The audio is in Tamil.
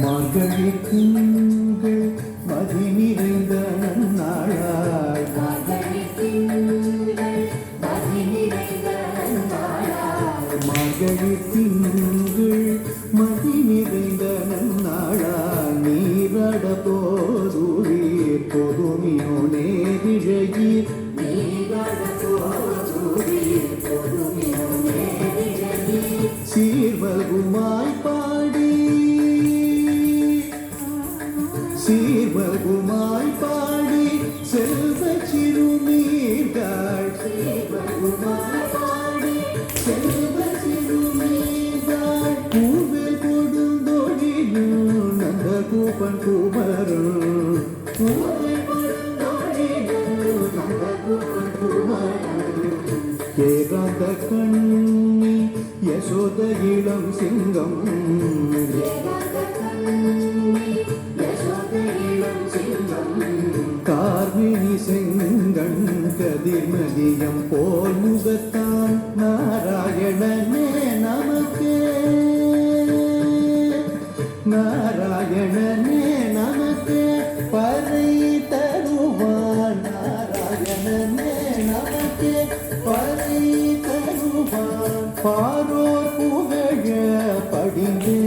மார்கழி திங்கள் மதி நிறைந்த நன்னாளாய் மார்கழி திங்கள் மதி நிறைந்த நன்னாளாய் மார்கழி திங்கள் மதி நிறைந்த நன்னாளாய் நீராட போதுவீர் பொதுமினோ நேரிழையீர் நீராட போதுவீர் பொதுமினோ நேரிழையீர் சீர்வகுமாய் பாடி சீர்வகுமாய் பாடி செல்வ சிறுநீர்கள் சீர்வகுமாய் பாடி செல்வ சிறுநீர்கள் பூவில் கொடுந்தொழிலும் நந்த கூப்பன் குமரும் பூவில் கொடுந்தொழிலும் நந்த கூப்பன் குமரும் ஏகாந்த கண்ணி யசோத இளம் சிங்கம் கார்மினி செங்கண் கதிர்மதியம் போல் முகத்தான் நாராயணனே நமக்கு நாராயணனே நமக்கு பறை தருவான் நாராயணனே நமக்கு பறை தருவான் பாரோர் புகழ படிந்து